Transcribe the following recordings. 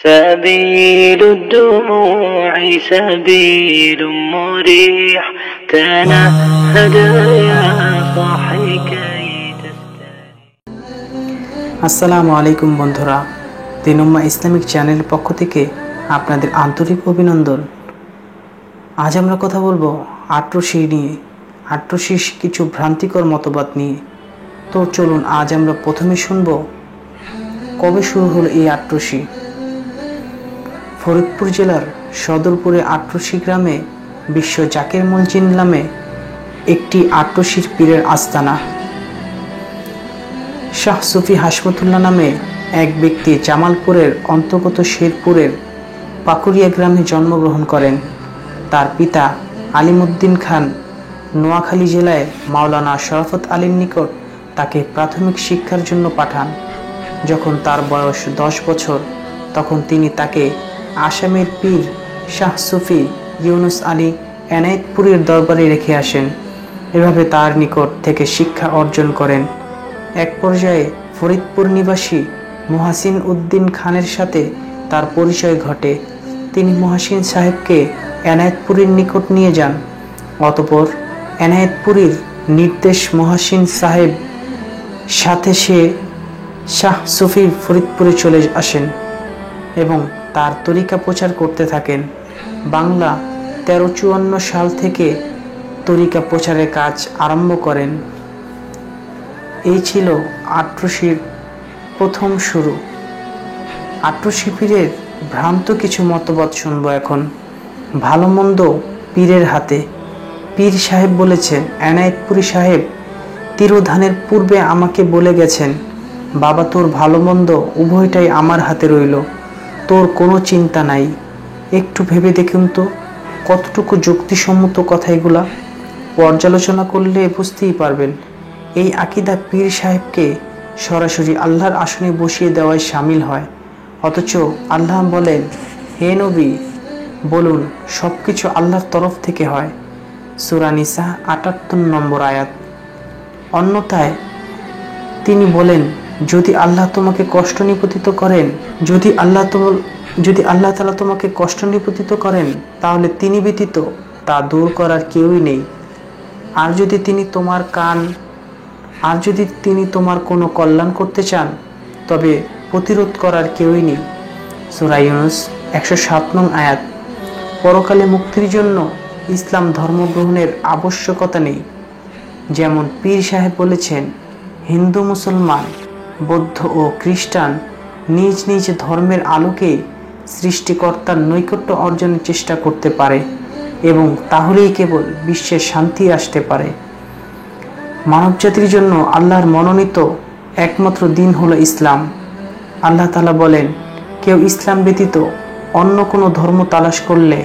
سبيل الدموع سبيل مريح تنهد يا صاحي كي تستريح। আসসালামু আলাইকুম বন্ধুরা, তিন উম্মাহ ইসলামিক চ্যানেল পক্ষ থেকে আপনাদের আন্তরিক অভিনন্দন। আজ আমরা কথা বলবো আট্রসি নিয়ে, আট্রসির কিছু ভ্রান্তিকর মতবাদ নিয়ে। তো চলুন আজ আমরা প্রথমে শুনব কবে শুরু হলো এই আট্রসি। ফরিদপুর জেলার সদরপুরে আট্রসি গ্রামে বিশ্ব জাকির মসজিদ নামে একটি আট্রসির পীরের আস্তানা। শাহ সুফি হাশমতুল্লাহ নামে এক ব্যক্তি জামালপুরের অন্তর্গত শেরপুরের পাকুড়িয়া গ্রামে জন্মগ্রহণ করেন। তার পিতা আলিমউদ্দিন খান নোয়াখালী জেলায় মাওলানা শরাফত আলীর নিকট তাকে প্রাথমিক শিক্ষার জন্য পাঠান। যখন তার বয়স 10 বছর, তখন তিনি তাকে আসামের পীর শাহ সুফি ইউনুস আলী এনায়েতপুরীর দরবারে রেখে আসেন। এভাবে তার নিকট থেকে শিক্ষা অর্জন করেন। এক পর্যায়ে ফরিদপুর নিবাসী মুহাসিন উদ্দিন খানের সাথে তার পরিচয় ঘটে। তিনি মুহাসিন সাহেবকে এনায়েতপুরীর নিকট নিয়ে যান। অতঃপর এনায়েতপুরীর নির্দেশ মুহাসিন সাহেব সাথে সে শাহ সুফি ফরিদপুরে চলে আসেন এবং তার তরিকা প্রচার করতে থাকেন। বাংলা 1354 সাল থেকে তরিকা প্রচারের কাজ আরম্ভ করেন। এই ছিল আট্রসির প্রথম শুরু। আট্রসি পীরের ভ্রান্ত কিছু মতবাদ শুনব এখন। ভালো মন্দ পীরের হাতে। পীর সাহেব বলেছেন, এনায়েতপুরী সাহেব তিরোধানের পূর্বে আমাকে বলে গেছেন, বাবা তোর ভালো মন্দ উভয়টাই আমার হাতে রইল, তোর কোনো চিন্তা নাই। একটু ভেবে দেখুন তো কতটুকু যুক্তিসম্মত কথা এগুলা। পর্যালোচনা করলে বুঝতেই পারবেন এই আকীদা পীর সাহেবকে সরাসরি আল্লাহর আসনে বসিয়ে দেওয়ায় শামিল হয়। অথচ আল্লাহ বলেন, হে নবী বলুন সব কিছু আল্লাহর তরফ থেকে হয়। সূরা নিসা ৭৮ নম্বর আয়াত। অন্যথায় তিনি বলেন, যদি আল্লাহ তোমাকে কষ্ট নিপতিত করেন, যদি আল্লাহ তাআলা তোমাকে কষ্ট নিপতিত করেন, তাহলে তিনি ব্যতীত তা দূর করার কেউই নেই। আর যদি তিনি তোমার কোনো কল্যাণ করতে চান, তবে প্রতিরোধ করার কেউই নেই। সূরা ইউনুস ১০৭ নং আয়াত। পরকালে মুক্তির জন্য ইসলাম ধর্ম গ্রহণের আবশ্যকতা নেই। যেমন পীর সাহেব বলেছেন, হিন্দু, মুসলমান, বৌদ্ধ ও খ্রিস্টান নিজ নিজ ধর্মের আলোকে সৃষ্টিকর্তার নৈকট্য অর্জনের চেষ্টা করতে পারে এবং তাহলেই কেবল বিশ্বে শান্তি আসতে পারে। মানবজাতির জন্য আল্লাহর মনোনীত একমাত্র দিন হলো ইসলাম। আল্লাহ তাআলা বলেন, কেউ ইসলাম ব্যতীত অন্য কোনো ধর্ম তালাশ করলে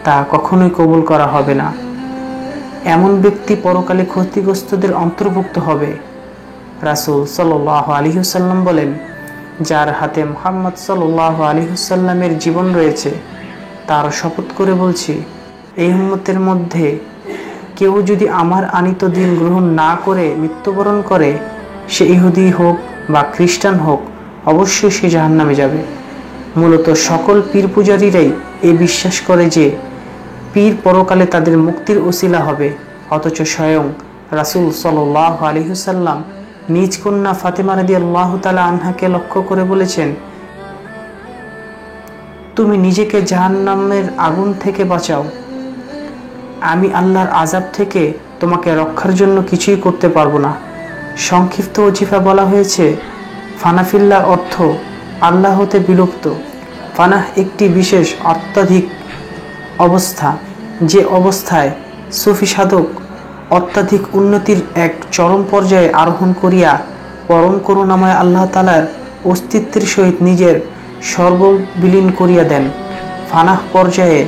তা কখনোই কবুল করা হবে না। এমন ব্যক্তি পরকালে ক্ষতিগ্রস্তদের অন্তর্ভুক্ত হবে। রাসূল সাল্লাল্লাহু আলাইহি ওয়াসাল্লাম বলেন, যার হাতে মুহাম্মদ সাল্লাল্লাহু আলাইহি ওয়াসাল্লামের জীবন রয়েছে, তার শপথ করে বলছি, এই উম্মতের মধ্যে কেউ যদি আমার আনিত দিন গ্রহণ না করে মৃত্যুবরণ করে, সে ইহুদি হোক বা খ্রিস্টান হোক, অবশ্যই সে জাহান্নামে যাবে। মূলত সকল পীর পূজারীরাই এই বিশ্বাস করে যে পীর পরকালে তাদের মুক্তির ওসিলা হবে। অথচ স্বয়ং রাসূল সাল্লাল্লাহু আলাইহি ওয়াসাল্লাম নিজ কন্যা ফাতেমা রাদিয়াল্লাহু তাআলা আনহাকে লক্ষ্য করে বলেছেন, তুমি নিজেকে জাহান্নামের আগুন থেকে বাঁচাও, আমি আল্লাহর আযাব থেকে তোমাকে রক্ষার জন্য কিছুই করতে পারবো না। সংক্ষিপ্ত ওজিফা বলা হয়েছে, ফানাফিল্লাহ অর্থ আল্লাহ হতে বিলুপ্ত। ফানাহ একটি বিশেষ অত্যাধিক অবস্থা, যে অবস্থায় সুফি সাধক অত্যাধিক উন্নতির এক চরম পর্যায়ে আরোহণ করিয়া পরম করুণাময় আল্লাহ তাআলার অস্তিত্বের সহিত নিজের সর্ববিলীন করিয়া দেন। ফানাহ পর্যায়ে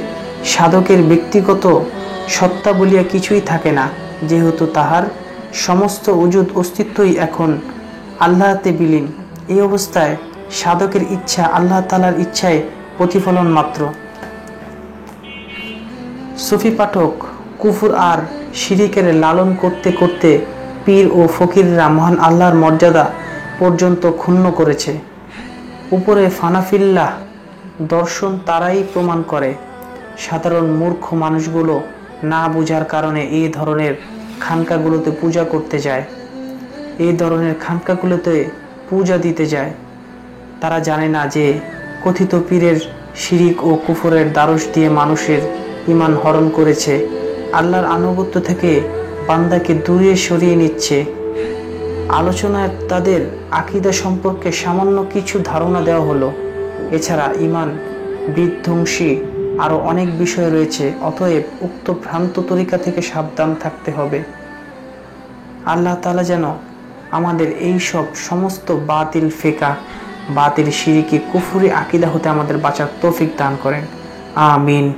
সাধকের ব্যক্তিগত সত্তা বলিয়া কিছুই থাকে না, যেহেতু তাহার সমস্ত ওজুদ অস্তিত্বই এখন আল্লাহতে বিলীন। এই অবস্থায় সাধকের ইচ্ছা আল্লাহ তাআলার ইচ্ছায় প্রতিফলন মাত্র। সুফি পাঠক কুফর আর শিরিকের লালন করতে করতে পীর ও ফকিররা মহান আল্লাহর মর্যাদা পর্যন্ত ক্ষুণ্ণ করেছে। উপরে ফানাফিল্লাহ দর্শন তারাই প্রমাণ করে। সাধারণ মূর্খ মানুষগুলো না বোঝার কারণে এই ধরনের খানকাগুলোতে পূজা করতে যায়, এই ধরনের খানকাগুলোতে পূজা দিতে যায়। তারা জানে না যে কথিত পীরের শিরিক ও কুফরের দ্বারস দিয়ে মানুষের ঈমান হরণ করেছে, আল্লাহর আনুগত্য থেকে বান্দাকে দূরে সরিয়ে নিচ্ছে। আলোচনায় তাদের আকীদা সম্পর্কে সামান্য কিছু ধারণা দেওয়া হলো। এছাড়া ঈমান বিধ্বংসী আরও অনেক বিষয় রয়েছে। অতএব উক্ত ভ্রান্ত তরিকা থেকে সাবধান থাকতে হবে। আল্লাহ তাআলা যেন আমাদের এই সব সমস্ত বাতিল ফিকহ, বাতিল শিরকি কুফরি আকীদা হতে আমাদের বাঁচার তৌফিক দান করেন। আমিন।